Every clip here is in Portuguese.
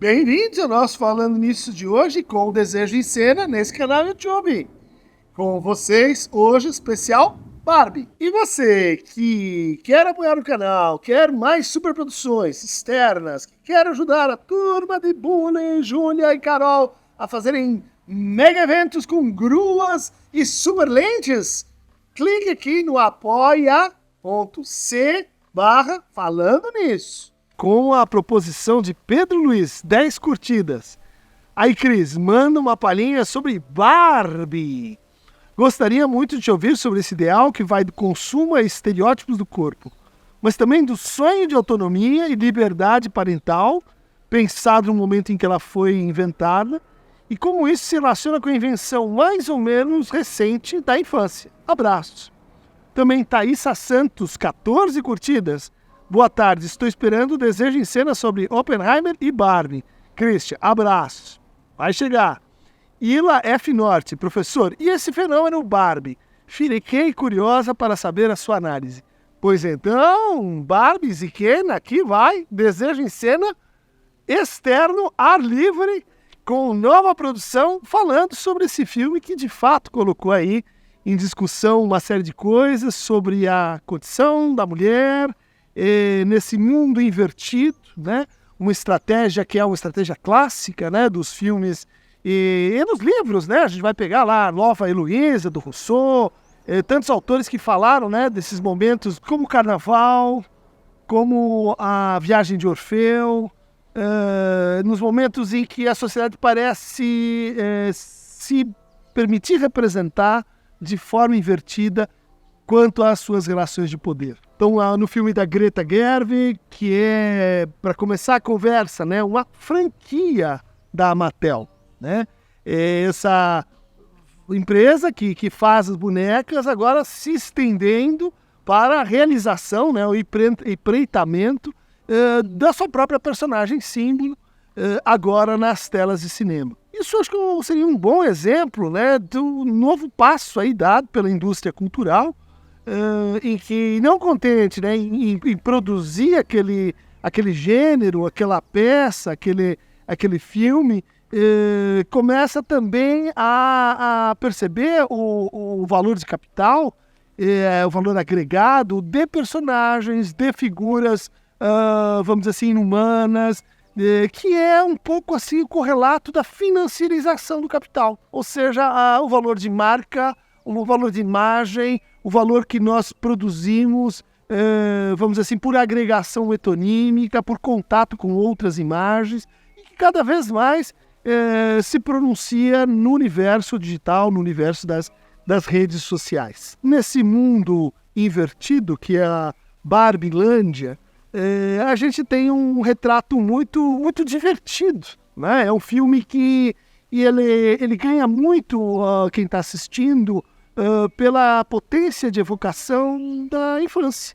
Bem-vindos ao nosso Falando Nisso de hoje com o Desejo em Cena nesse canal YouTube. Com vocês, hoje, especial Barbie. E você que quer apoiar o canal, quer mais superproduções externas, quer ajudar a turma de Bully, Júlia e Carol a fazerem mega eventos com gruas e super lentes, clique aqui no apoia.c/Falando Nisso. Com a proposição de Pedro Luiz, 10 curtidas. Aí, Cris, manda uma palhinha sobre Barbie. Gostaria muito de te ouvir sobre esse ideal que vai do consumo a estereótipos do corpo, mas também do sonho de autonomia e liberdade parental, pensado no momento em que ela foi inventada, e como isso se relaciona com a invenção mais ou menos recente da infância. Abraços. Também Thaísa Santos, 14 curtidas. Boa tarde, estou esperando o Desejo em Cena sobre Oppenheimer e Barbie. Christian, abraços. Vai chegar. Ila F. Norte, professor, e esse fenômeno Barbie? Fiquei curiosa para saber a sua análise. Pois então, Barbie e Ken, aqui vai, Desejo em Cena, externo, ar livre, com nova produção, falando sobre esse filme que de fato colocou aí em discussão uma série de coisas sobre a condição da mulher, nesse mundo invertido, né? Uma estratégia que é uma estratégia clássica, né? Dos filmes e nos livros, né? A gente vai pegar lá a Nova Heloísa, do Rousseau, tantos autores que falaram, né? Desses momentos como o Carnaval, como a Viagem de Orfeu, nos momentos em que a sociedade parece se permitir representar de forma invertida quanto às suas relações de poder. Então, no filme da Greta Gerwig, que é, para começar a conversa, né, uma franquia da Mattel, né? Essa empresa que faz as bonecas agora se estendendo para a realização, né, o empreitamento da sua própria personagem símbolo, agora nas telas de cinema. Isso acho que seria um bom exemplo, né, do novo passo aí dado pela indústria cultural, em que, não contente, né, em produzir aquele gênero, aquela peça, aquele filme, começa também a perceber o valor de capital, o valor agregado de personagens, de figuras, vamos dizer assim, humanas, que é um pouco assim o correlato da financiarização do capital, ou seja, o valor de marca, o valor de imagem, o valor que nós produzimos, vamos dizer assim, por agregação metonímica, por contato com outras imagens, e que cada vez mais se pronuncia no universo digital, no universo das redes sociais. Nesse mundo invertido, que é a Barbilândia, a gente tem um retrato muito, muito divertido, né? É um filme que ele ganha muito quem está assistindo, pela potência de evocação da infância.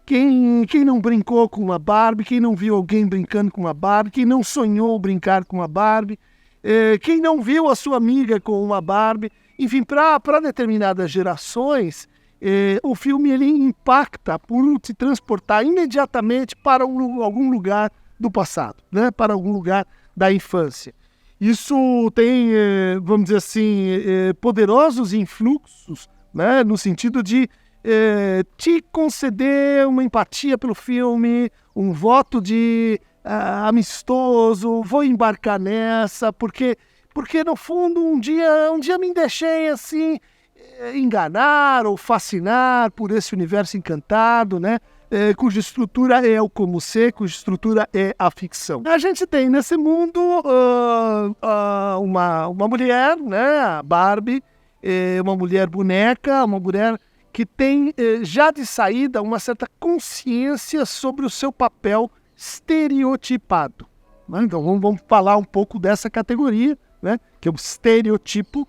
Quem não brincou com uma Barbie, quem não viu alguém brincando com uma Barbie, quem não sonhou brincar com uma Barbie, quem não viu a sua amiga com uma Barbie, enfim, para determinadas gerações, o filme ele impacta por te transportar imediatamente para algum lugar do passado, né? Para algum lugar da infância. Isso tem, vamos dizer assim, poderosos influxos, né, no sentido de te conceder uma empatia pelo filme, um voto de amistoso, vou embarcar nessa, porque no fundo um dia me deixei assim enganar ou fascinar por esse universo encantado, né? Cuja estrutura é o como ser, cuja estrutura é a ficção. A gente tem nesse mundo uma mulher, né, a Barbie, uma mulher boneca, uma mulher que tem já de saída uma certa consciência sobre o seu papel estereotipado, né? Então vamos falar um pouco dessa categoria, né, que é o estereotipo,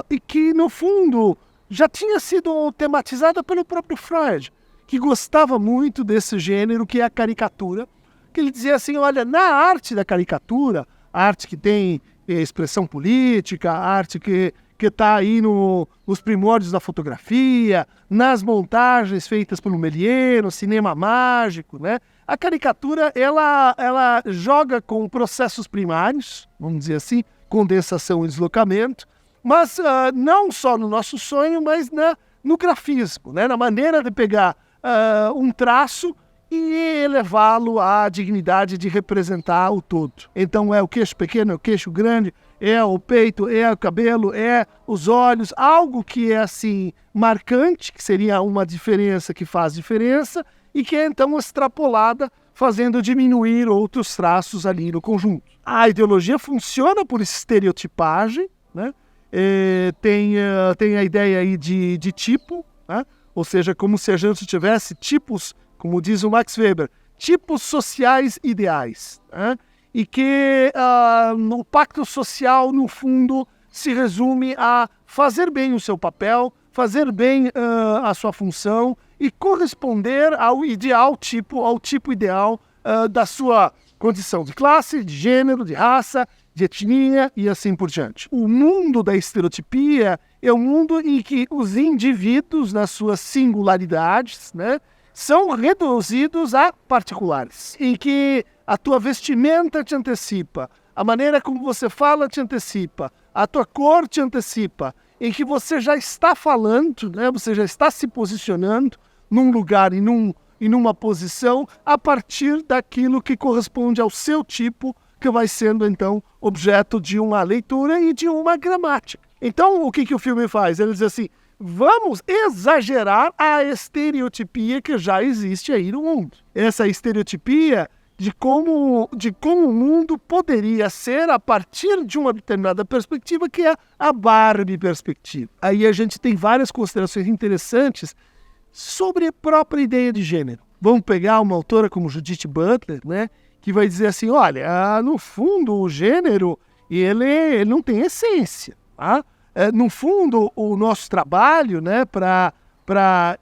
e que no fundo já tinha sido tematizada pelo próprio Freud, que gostava muito desse gênero que é a caricatura, que ele dizia assim, olha, na arte da caricatura, a arte que tem expressão política, a arte que que está aí nos primórdios da fotografia, nas montagens feitas pelo Méliès, no cinema mágico, né? A caricatura, ela joga com processos primários, vamos dizer assim, condensação e deslocamento, mas não só no nosso sonho, mas no grafismo, né? Na maneira de pegar um traço e elevá-lo à dignidade de representar o todo. Então é o queixo pequeno, é o queixo grande, é o peito, é o cabelo, é os olhos, algo que é assim marcante, que seria uma diferença que faz diferença, e que é então extrapolada, fazendo diminuir outros traços ali no conjunto. A ideologia funciona por estereotipagem, né? Tem a ideia aí de tipo, né? Ou seja, como se a gente tivesse tipos, como diz o Max Weber, tipos sociais ideais, né? E que o pacto social, no fundo, se resume a fazer bem o seu papel, fazer bem a sua função e corresponder ao tipo ideal da sua condição de classe, de gênero, de raça, de etnia e assim por diante. O mundo da estereotipia é um mundo em que os indivíduos, nas suas singularidades, né, são reduzidos a particulares, em que a tua vestimenta te antecipa, a maneira como você fala te antecipa, a tua cor te antecipa, em que você já está falando, né, você já está se posicionando num lugar e numa posição a partir daquilo que corresponde ao seu tipo, que vai sendo, então, objeto de uma leitura e de uma gramática. Então, o que o filme faz? Ele diz assim, vamos exagerar a estereotipia que já existe aí no mundo. Essa estereotipia de como o mundo poderia ser a partir de uma determinada perspectiva, que é a Barbie perspectiva. Aí a gente tem várias considerações interessantes sobre a própria ideia de gênero. Vamos pegar uma autora como Judith Butler, né, que vai dizer assim, olha, no fundo o gênero ele não tem essência, tá? No fundo o nosso trabalho, né, para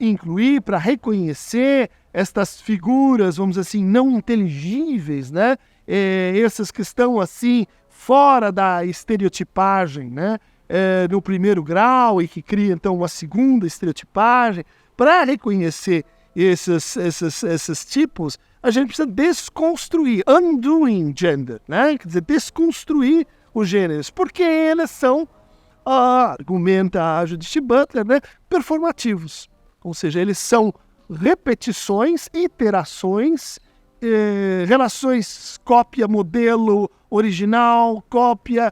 incluir, para reconhecer estas figuras, vamos dizer assim, não inteligíveis, né, essas que estão assim fora da estereotipagem, né, no primeiro grau e que cria então uma segunda estereotipagem, para reconhecer esses tipos, a gente precisa desconstruir, undoing gender, né? Quer dizer, desconstruir os gêneros, porque eles são, argumenta a Judith Butler, né, performativos. Ou seja, eles são repetições, iterações, relações cópia-modelo original, cópia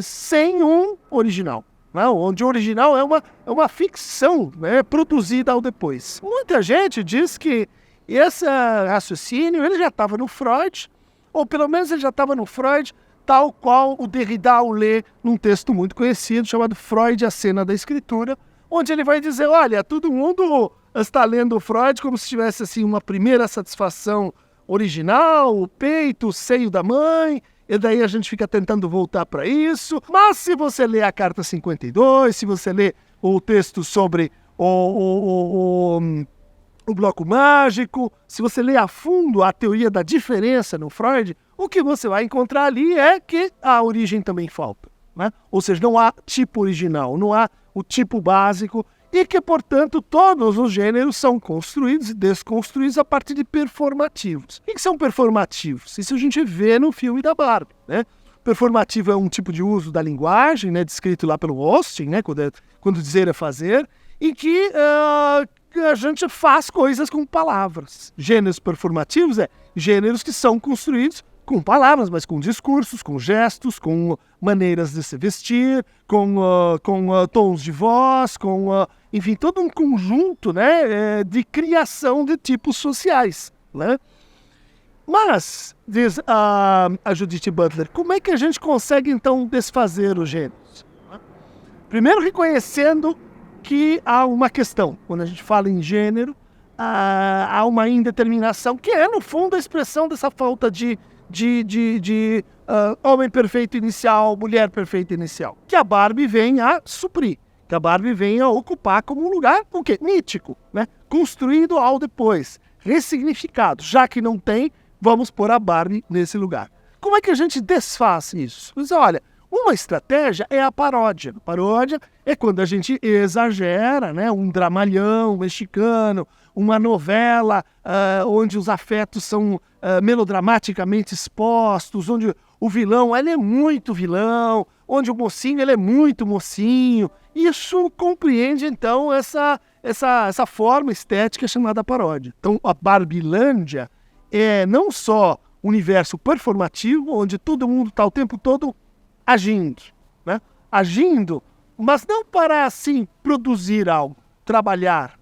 sem um original. Onde o original é uma ficção, né, produzida ao depois. Muita gente diz que esse raciocínio ele já estava no Freud, ou pelo menos ele já estava no Freud, tal qual o Derrida o lê num texto muito conhecido, chamado Freud, a Cena da Escritura, onde ele vai dizer, olha, todo mundo está lendo o Freud como se tivesse assim, uma primeira satisfação original, o peito, o seio da mãe, e daí a gente fica tentando voltar para isso. Mas se você lê a Carta 52, se você lê o texto sobre o bloco mágico, se você lê a fundo a teoria da diferença no Freud, o que você vai encontrar ali é que a origem também falta, né? Ou seja, não há tipo original, não há o tipo básico, e que, portanto, todos os gêneros são construídos e desconstruídos a partir de performativos. O que são performativos? Isso a gente vê no filme da Barbie, né? Performativo é um tipo de uso da linguagem, né, descrito lá pelo Austin, né, quando dizer é fazer, em que a gente faz coisas com palavras. Gêneros performativos gêneros que são construídos com palavras, mas com discursos, com gestos, com maneiras de se vestir, com tons de voz, enfim, todo um conjunto, né, de criação de tipos sociais, né? Mas, diz a Judith Butler, como é que a gente consegue, então, desfazer os gêneros? Primeiro, reconhecendo que há uma questão. Quando a gente fala em gênero, há uma indeterminação, que é, no fundo, a expressão dessa falta de homem perfeito inicial, mulher perfeita inicial, que a Barbie vem a suprir, que a Barbie vem a ocupar como um lugar, o quê? Mítico, né? Construído ao depois, ressignificado. Já que não tem, vamos pôr a Barbie nesse lugar. Como é que a gente desfaz isso? Diz, olha, Uma estratégia é a paródia. A paródia é quando a gente exagera, né? Um dramalhão mexicano, uma novela onde os afetos são melodramaticamente expostos, onde o vilão ele é muito vilão, onde o mocinho ele é muito mocinho. Isso compreende, então, essa forma estética chamada paródia. Então, a Barbilândia é não só um universo performativo, onde todo mundo está o tempo todo agindo, né? Agindo, mas não para, assim, produzir algo, trabalhar,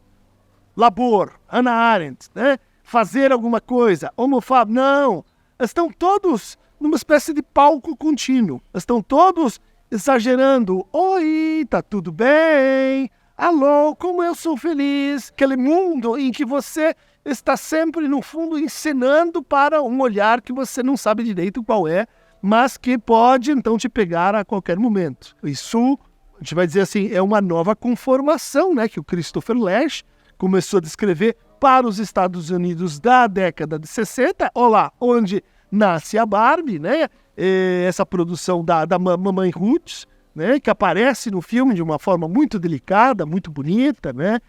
labor, Hannah Arendt, né? Fazer alguma coisa, homofóbico, não. Estão todos numa espécie de palco contínuo. Estão todos exagerando. Oi, tá tudo bem? Alô, como eu sou feliz. Aquele mundo em que você está sempre, no fundo, encenando para um olhar que você não sabe direito qual é, mas que pode, então, te pegar a qualquer momento. Isso, a gente vai dizer assim, é uma nova conformação, né, que o Christopher Lasch começou a descrever para os Estados Unidos da década de 60, olá, onde nasce a Barbie, né, essa produção da Mamãe Roots, né, que aparece no filme de uma forma muito delicada, muito bonita, né,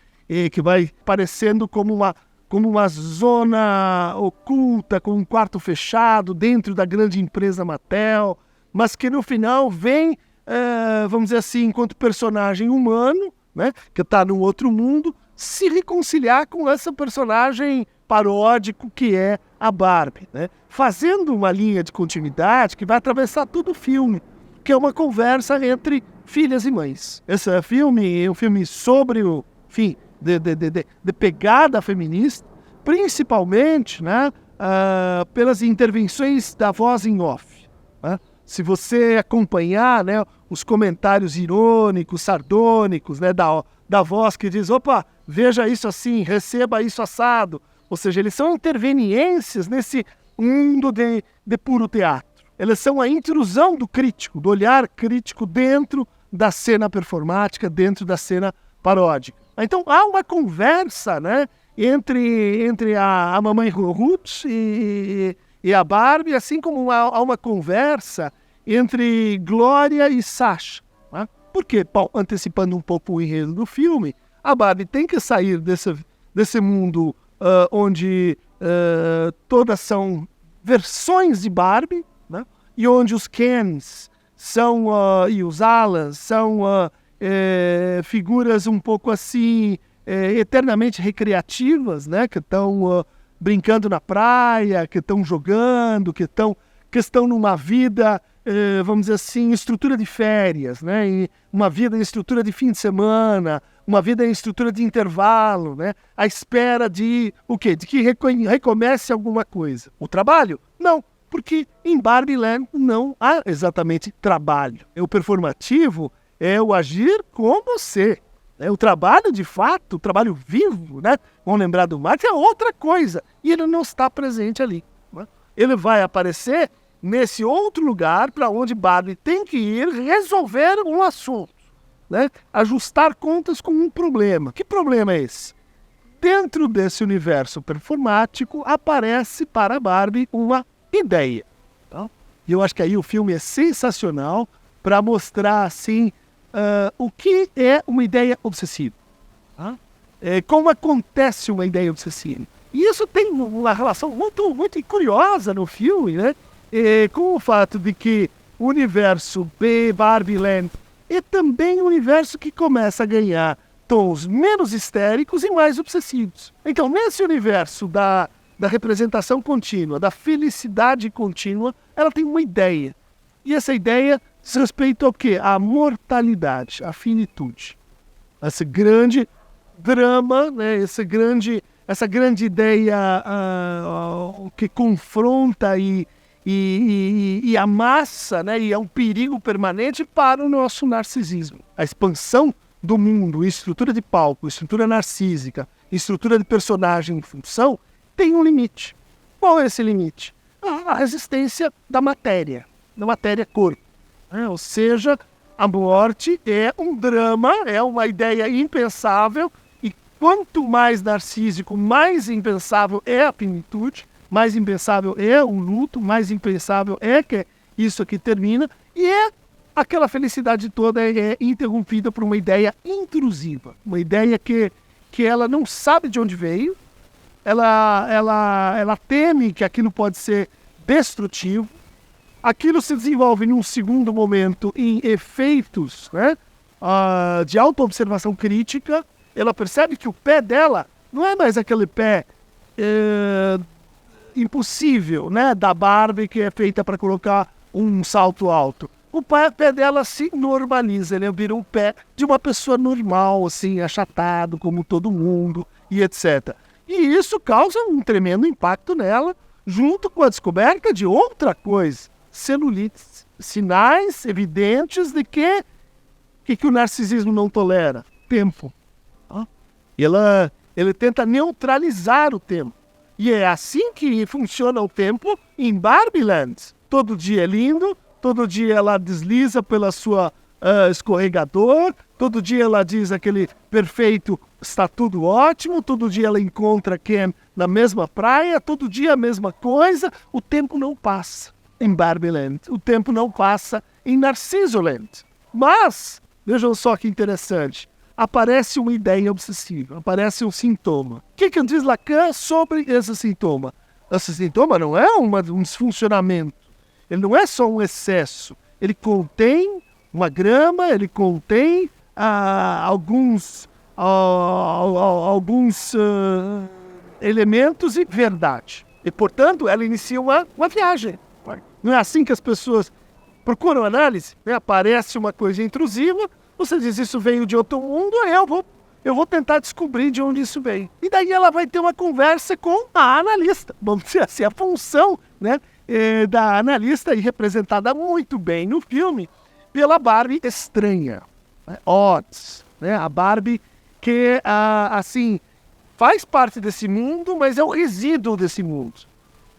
que vai parecendo como uma zona oculta, com um quarto fechado dentro da grande empresa Mattel, mas que no final vem, vamos dizer assim, enquanto personagem humano, né, que está num outro mundo, se reconciliar com essa personagem paródico que é a Barbie, né, fazendo uma linha de continuidade que vai atravessar todo o filme, que é uma conversa entre filhas e mães. Esse filme é um filme sobre o fim de pegada feminista, principalmente, né, pelas intervenções da voz em off. Né? Se você acompanhar, né, os comentários irônicos, sardônicos, né, da voz que diz, opa, veja isso assim, receba isso assado. Ou seja, eles são interveniências nesse mundo de puro teatro. Eles são a intrusão do crítico, do olhar crítico dentro da cena performática, dentro da cena paródica. Então há uma conversa, né, entre a Mamãe Roots e a Barbie, assim como há uma conversa entre Glória e Sasha. Né? Porque, bom, antecipando um pouco o enredo do filme, a Barbie tem que sair desse mundo onde todas são versões de Barbie, né? E onde os Kens são, e os Alans são figuras um pouco assim, eternamente recreativas, né? Que estão brincando na praia, que estão jogando, que estão numa vida, vamos dizer assim, estrutura de férias, né? E uma vida em estrutura de fim de semana, uma vida em estrutura de intervalo, né? À espera de o quê? De que recomece alguma coisa. O trabalho? Não. Porque em Barbie Land não há exatamente trabalho. O performativo é o agir com você. O trabalho, de fato, o trabalho vivo, né? Vamos lembrar do Marx, é outra coisa. E ele não está presente ali. Né? Ele vai aparecer nesse outro lugar para onde Barbie tem que ir resolver um assunto. Né? Ajustar contas com um problema. Que problema é esse? Dentro desse universo performático, aparece para Barbie uma ideia. Tá? E eu acho que aí o filme é sensacional para mostrar assim o que é uma ideia obsessiva. Tá? Como acontece uma ideia obsessiva. E isso tem uma relação muito, muito curiosa no filme, né? Com o fato de que o universo Barbie Land é também um universo que começa a ganhar tons menos histéricos e mais obsessivos. Então, nesse universo da representação contínua, da felicidade contínua, ela tem uma ideia. E essa ideia diz respeito ao quê? À mortalidade, à finitude. Esse grande drama, né? essa grande ideia que confronta e amassa, né? E é um perigo permanente para o nosso narcisismo. A expansão do mundo, estrutura de palco, estrutura narcísica, estrutura de personagem em função, tem um limite. Qual é esse limite? A resistência da matéria-corpo. Ou seja, a morte é um drama, é uma ideia impensável, e quanto mais narcísico, mais impensável é a finitude, mais impensável é o luto, mais impensável é que isso aqui termina, e é aquela felicidade toda é interrompida por uma ideia intrusiva, uma ideia que ela não sabe de onde veio, ela teme que aquilo pode ser destrutivo, aquilo se desenvolve num segundo momento em efeitos, né, de autoobservação crítica. Ela percebe que o pé dela não é mais aquele pé impossível, né, da Barbie que é feita para colocar um salto alto. O pé dela se normaliza, ele vira um pé de uma pessoa normal, assim, achatado, como todo mundo, e etc. E isso causa um tremendo impacto nela, junto com a descoberta de outra coisa, celulite, sinais evidentes de que o narcisismo não tolera? Tempo. Ele tenta neutralizar o tempo. E é assim que funciona o tempo em Barbieland. Todo dia é lindo, todo dia ela desliza pela sua escorregador, todo dia ela diz aquele perfeito, está tudo ótimo, todo dia ela encontra Ken na mesma praia, todo dia a mesma coisa. O tempo não passa em Barbieland, o tempo não passa em Narcisoland. Mas, vejam só que interessante, aparece uma ideia obsessiva, aparece um sintoma. O que diz Lacan sobre esse sintoma? Esse sintoma não é um desfuncionamento, ele não é só um excesso, ele contém uma grama, ele contém alguns elementos e verdade. E, portanto, ela inicia uma viagem. Não é assim que as pessoas procuram análise? Né? Aparece uma coisa intrusiva, você diz, isso veio de outro mundo, eu vou tentar descobrir de onde isso veio. E daí ela vai ter uma conversa com a analista. Vamos dizer assim, a função, né, da analista, e representada muito bem no filme, pela Barbie estranha. Né? Odds. Né? A Barbie que, assim, faz parte desse mundo, mas é o resíduo desse mundo.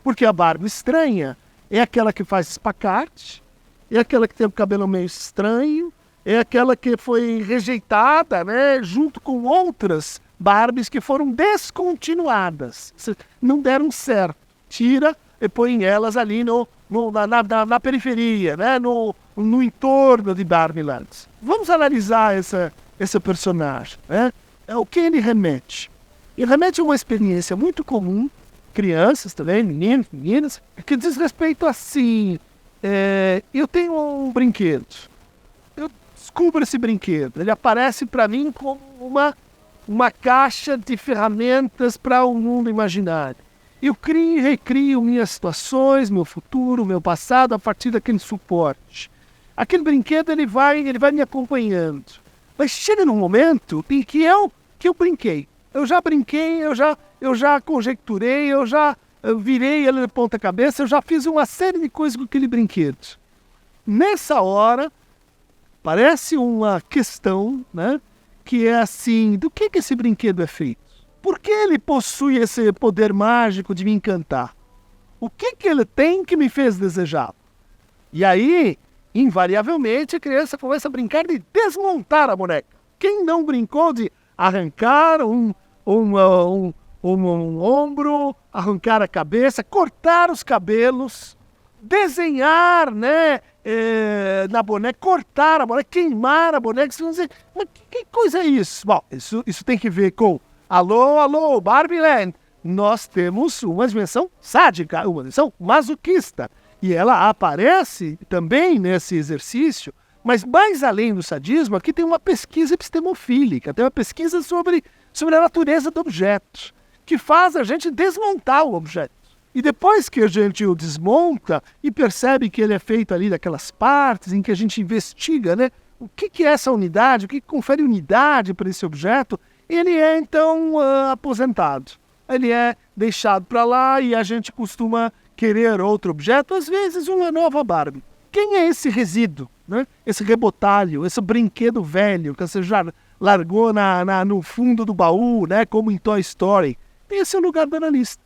Porque a Barbie estranha é aquela que faz espacate, é aquela que tem o cabelo meio estranho, é aquela que foi rejeitada, né, junto com outras Barbies que foram descontinuadas. Não deram certo. Tira e põe elas ali na periferia, né, no entorno de Barbieland. Vamos analisar esse personagem. Né? O que ele remete? Ele remete a uma experiência muito comum, crianças também, meninos, meninas, que diz respeito assim, eu tenho um brinquedo, eu descubro esse brinquedo, ele aparece para mim como uma caixa de ferramentas para um mundo imaginário. Eu crio e recrio minhas situações, meu futuro, meu passado a partir daquele suporte. Aquele brinquedo ele vai me acompanhando. Mas chega num momento em que eu brinquei. Eu já brinquei, eu já conjecturei, eu virei ele de ponta cabeça, eu já fiz uma série de coisas com aquele brinquedo. Nessa hora, parece uma questão, né, que é assim, do que esse brinquedo é feito? Por que ele possui esse poder mágico de me encantar? O que ele tem que me fez desejar? E aí, invariavelmente, a criança começa a brincar de desmontar a boneca. Quem não brincou de arrancar um ombro, arrancar a cabeça, cortar os cabelos, desenhar, né, na boneca, cortar a boneca, queimar a boneca? Vocês vão dizer, mas que coisa é isso? Bom, isso tem que ver com alô, Barbieland. Nós temos uma dimensão sádica, uma dimensão masoquista. E ela aparece também nesse exercício, mas mais além do sadismo, aqui tem uma pesquisa epistemofílica, tem uma pesquisa sobre a natureza do objeto, que faz a gente desmontar o objeto. E depois que a gente o desmonta e percebe que ele é feito ali daquelas partes em que a gente investiga, né, o que é essa unidade, o que confere unidade para esse objeto, ele é então aposentado. Ele é deixado para lá e a gente costuma querer outro objeto, às vezes uma nova Barbie. Quem é esse resíduo, né? Esse rebotalho, esse brinquedo velho que você já largou no fundo do baú, né? Como em Toy Story? Esse é o lugar do analista.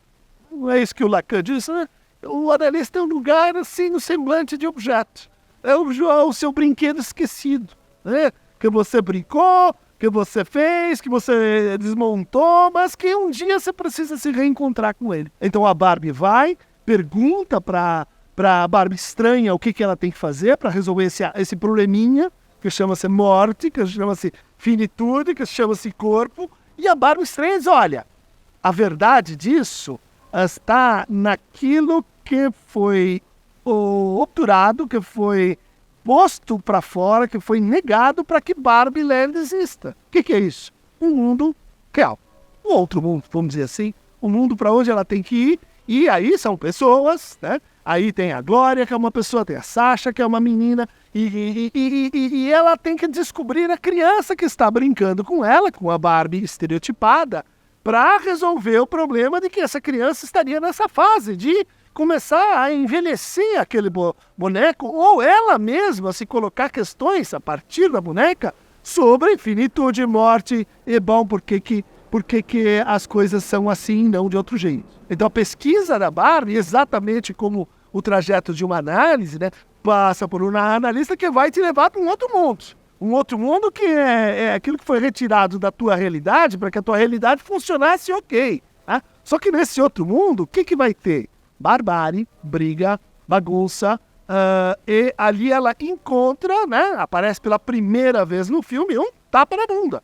Não é isso que o Lacan disse, né? O analista é um lugar assim, no semblante de objeto. É o seu brinquedo esquecido, né? Que você brincou, que você fez, que você desmontou, mas que um dia você precisa se reencontrar com ele. Então a Barbie vai, pergunta para para a Barbie estranha o que ela tem que fazer para resolver esse probleminha, que chama-se morte, que chama-se finitude, que chama-se corpo. E a Barbie estranha diz, olha, a verdade disso está naquilo que foi obturado, que foi posto para fora, que foi negado para que Barbie Land exista. O que é isso? Um mundo real. Um outro mundo, vamos dizer assim. Um mundo para onde ela tem que ir. E aí são pessoas, né? Aí tem a Glória, que é uma pessoa, tem a Sasha, que é uma menina. E ela tem que descobrir a criança que está brincando com ela, com a Barbie estereotipada, para resolver o problema de que essa criança estaria nessa fase de começar a envelhecer aquele boneco, ou ela mesma se colocar questões a partir da boneca sobre finitude, morte e bom, por que as coisas são assim e não de outro jeito. Então a pesquisa da Barbie, exatamente como o trajeto de uma análise, né, passa por uma analista que vai te levar para um outro mundo. Um outro mundo que é aquilo que foi retirado da tua realidade para que a tua realidade funcionasse ok. Tá? Só que nesse outro mundo, o que vai ter? Barbárie, briga, bagunça, e ali ela encontra, né, aparece pela primeira vez no filme, um tapa na bunda.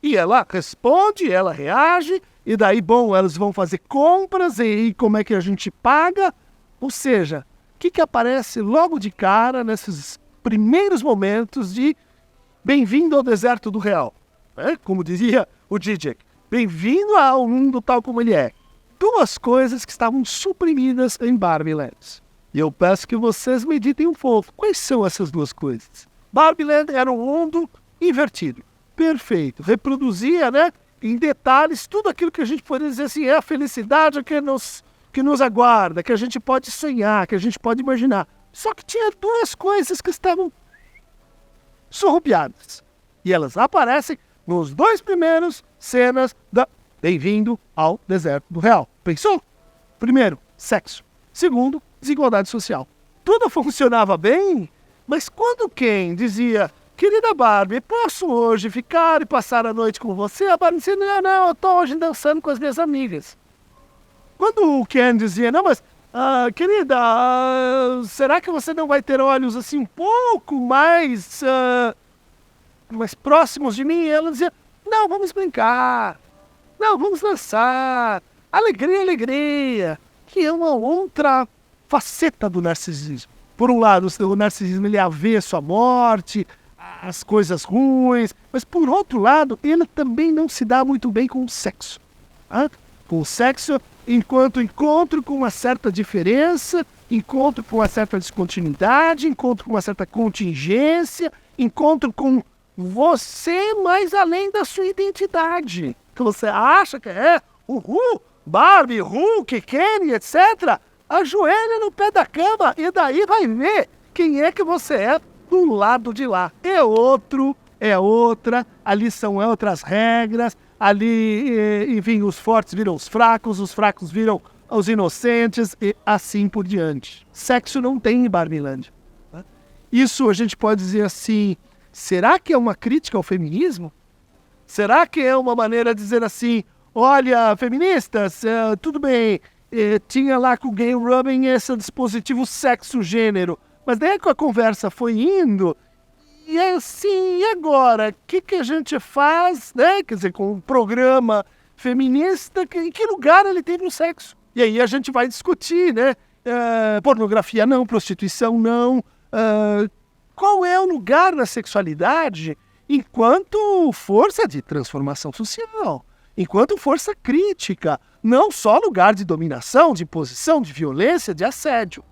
E ela responde, ela reage, e daí, bom, elas vão fazer compras, e como é que a gente paga? Ou seja, o que aparece logo de cara nesses primeiros momentos de bem-vindo ao deserto do real? Como dizia o DJ, bem-vindo ao mundo tal como ele é. Duas coisas que estavam suprimidas em Barbie Land. E eu peço que vocês meditem um pouco. Quais são essas duas coisas? Barbie Land era um mundo invertido. Perfeito. Reproduzia, né, em detalhes tudo aquilo que a gente poderia dizer assim, é a felicidade que nos aguarda, que a gente pode sonhar, que a gente pode imaginar. Só que tinha duas coisas que estavam surrupiadas. E elas aparecem nos dois primeiros cenas da Bem-vindo ao Deserto do Real. Pensou? Primeiro, sexo. Segundo, desigualdade social. Tudo funcionava bem, mas quando Ken dizia, querida Barbie, posso hoje ficar e passar a noite com você? A Barbie dizia, não, eu estou hoje dançando com as minhas amigas. Quando o Ken dizia, não, mas, querida, será que você não vai ter olhos assim um pouco mais próximos de mim? E ela dizia, não, vamos brincar. Não, vamos dançar. Alegria, alegria. Que é uma outra faceta do narcisismo. Por um lado, o narcisismo ele é avesso à morte, às coisas ruins, mas por outro lado, ele também não se dá muito bem com o sexo. Com o sexo, enquanto encontro com uma certa diferença, encontro com uma certa descontinuidade, encontro com uma certa contingência, encontro com você, mas além da sua identidade. Que você acha que é Barbie, Hulk, Kenny, etc. Ajoelha no pé da cama e daí vai ver quem é que você é do lado de lá. É outro, é outra, ali são outras regras, ali, enfim, os fortes viram os fracos viram os inocentes e assim por diante. Sexo não tem em Barbieland. Isso a gente pode dizer assim, será que é uma crítica ao feminismo? Será que é uma maneira de dizer assim, olha, feministas, tudo bem, tinha lá com o gay rubbing esse dispositivo sexo-gênero, mas daí que a conversa foi indo, e assim, e agora? O que a gente faz, né? Quer dizer, com um programa feminista, em que lugar ele tem no sexo? E aí a gente vai discutir, né? Pornografia não, prostituição não, qual é o lugar na sexualidade enquanto força de transformação social, enquanto força crítica, não só lugar de dominação, de imposição, de violência, de assédio.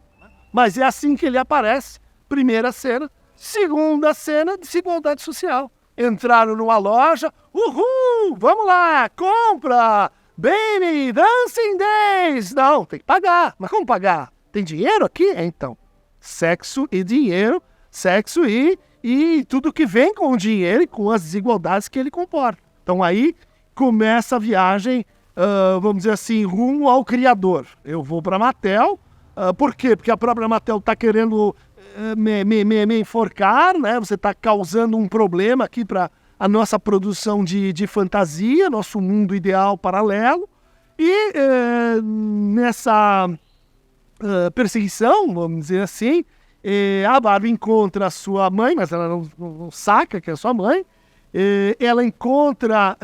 Mas é assim que ele aparece. Primeira cena. Segunda cena, desigualdade social. Entraram numa loja, uhul, vamos lá, compra, baby, dancing days. Não, tem que pagar. Mas como pagar? Tem dinheiro aqui? Então, sexo e dinheiro, sexo e tudo que vem com o dinheiro e com as desigualdades que ele comporta. Então aí começa a viagem, vamos dizer assim, rumo ao criador. Eu vou para a Mattel, por quê? Porque a própria Mattel está querendo me enforcar, né? Você está causando um problema aqui para a nossa produção de fantasia, nosso mundo ideal paralelo. E perseguição, vamos dizer assim. A Barbie encontra a sua mãe, mas ela não saca que é a sua mãe. Ela encontra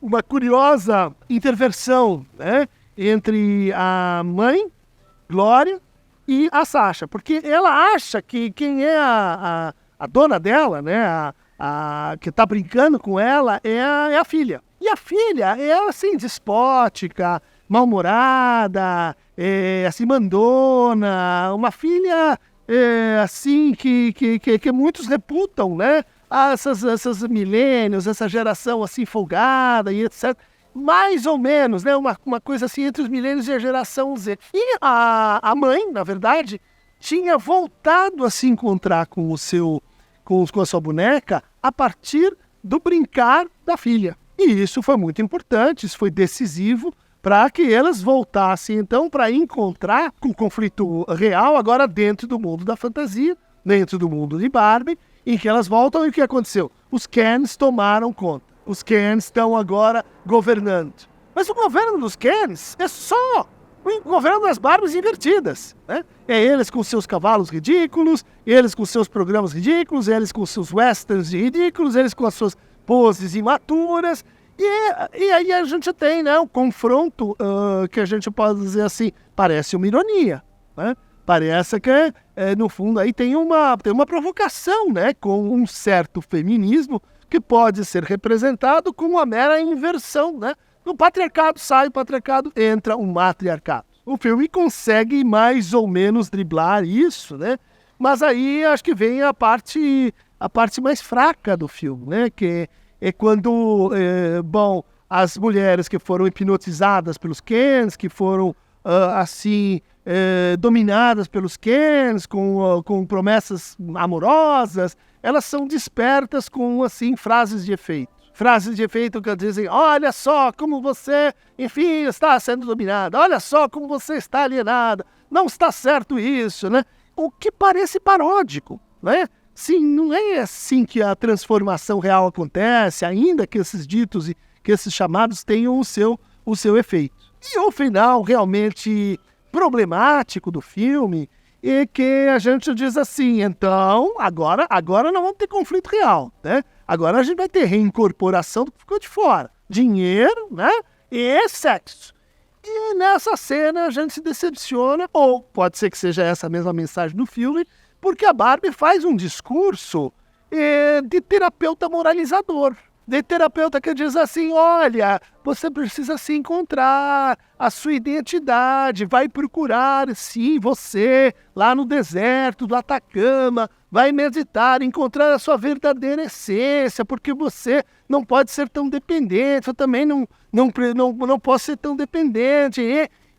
uma curiosa interversão, né, entre a mãe, Glória, e a Sasha, porque ela acha que quem é a dona dela, né, que está brincando com ela, é a filha. E a filha é assim, despótica, mal-humorada, assim, mandona, uma filha assim que muitos reputam, né? Essas milênios, essa geração assim folgada e etc. Mais ou menos, né? Uma coisa assim entre os milênios e a geração Z. E a mãe, na verdade, tinha voltado a se encontrar com a sua boneca a partir do brincar da filha. E isso foi muito importante, isso foi decisivo para que elas voltassem, então, para encontrar com o conflito real agora dentro do mundo da fantasia, dentro do mundo de Barbie, em que elas voltam. E o que aconteceu? Os Kens tomaram conta. Os Kens estão agora governando. Mas o governo dos Kens é só o governo das Barbies invertidas, né? É eles com seus cavalos ridículos, eles com seus programas ridículos, eles com seus westerns ridículos, eles com as suas poses imaturas. E aí a gente tem, né, um confronto que a gente pode dizer assim, parece uma ironia, né? Parece que, no fundo, aí tem uma provocação, né, com um certo feminismo que pode ser representado como uma mera inversão, né? O patriarcado sai, o patriarcado entra, o matriarcado. O filme consegue mais ou menos driblar isso, né? Mas aí acho que vem a parte mais fraca do filme, né? Que é quando, as mulheres que foram hipnotizadas pelos Kens, que foram, dominadas pelos Kens, com promessas amorosas, elas são despertas com, assim, frases de efeito. Frases de efeito que dizem, olha só como você, enfim, está sendo dominada, olha só como você está alienada, não está certo isso, né? O que parece paródico, né? Sim, não é assim que a transformação real acontece, ainda que esses ditos e que esses chamados tenham o seu efeito. E o final realmente problemático do filme é que a gente diz assim, então, agora não vamos ter conflito real, né? Agora a gente vai ter reincorporação do que ficou de fora. Dinheiro, né? E sexo. E nessa cena a gente se decepciona, ou pode ser que seja essa a mesma mensagem do filme, porque a Barbie faz um discurso de terapeuta moralizador. De terapeuta que diz assim, olha, você precisa se encontrar, a sua identidade, vai procurar, sim, você, lá no deserto do Atacama, vai meditar, encontrar a sua verdadeira essência, porque você não pode ser tão dependente, eu também não posso ser tão dependente.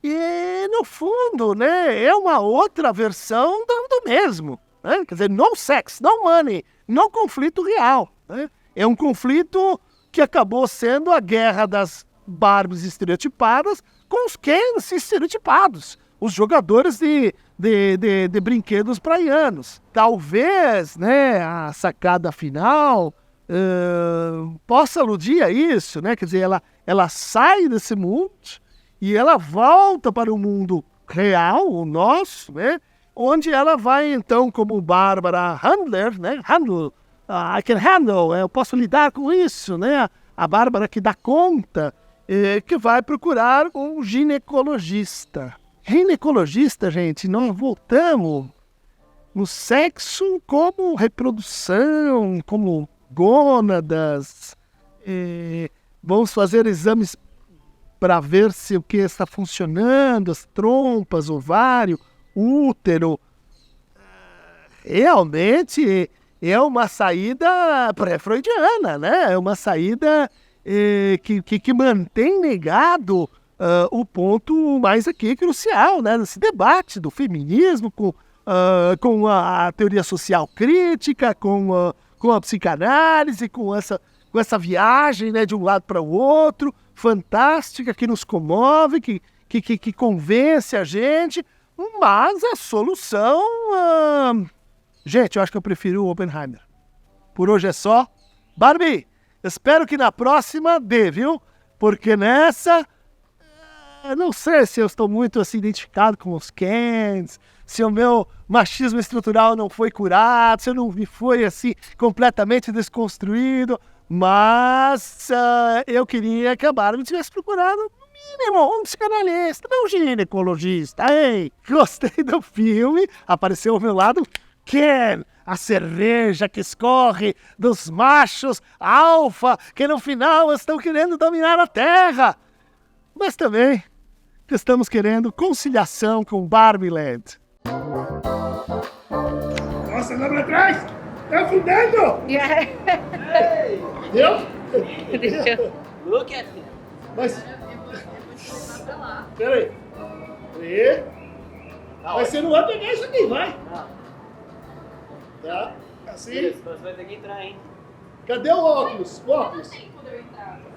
E no fundo, né, é uma outra versão do mesmo, né? Quer dizer, no sex, no money, no conflito real, né? É um conflito que acabou sendo a guerra das Barbies estereotipadas com os Kens estereotipados, os jogadores de brinquedos praianos. Talvez, né, a sacada final possa aludir a isso, né? Quer dizer, ela sai desse mundo e ela volta para o mundo real, o nosso, né? Onde ela vai, então, como Bárbara Handler, né? I can handle, eu posso lidar com isso, né? A Bárbara que dá conta, que vai procurar um ginecologista. Ginecologista, gente, nós voltamos no sexo como reprodução, como gônadas. Vamos fazer exames para ver se o que está funcionando, as trompas, ovário, útero. Realmente é uma saída pré-freudiana, né? É uma saída que mantém negado o ponto mais aqui crucial, né? Nesse debate do feminismo com a teoria social crítica, com a psicanálise, com essa viagem, né, de um lado para o outro, fantástica, que nos comove, que convence a gente, mas a solução... Gente, eu acho que eu prefiro o Oppenheimer. Por hoje é só. Barbie, espero que na próxima dê, viu? Porque nessa não sei se eu estou muito assim identificado com os Kens, se o meu machismo estrutural não foi curado, se eu não foi assim completamente desconstruído, mas eu queria que a Barbie tivesse procurado, no mínimo, um psicanalista, não um ginecologista. Ei, gostei do filme, apareceu ao meu lado Ken, a cerveja que escorre dos machos alfa que no final estão querendo dominar a Terra. Mas também estamos querendo conciliação com Barbie Land. Nossa, lá pra trás! Tá fudendo! Deu? Deixa eu... Look at him. Mas... Peraí. E? Mas você não vai pegar isso aqui, vai? Não. Tá? Assim? Isso, você vai ter que entrar, hein? Cadê o óculos? O óculos?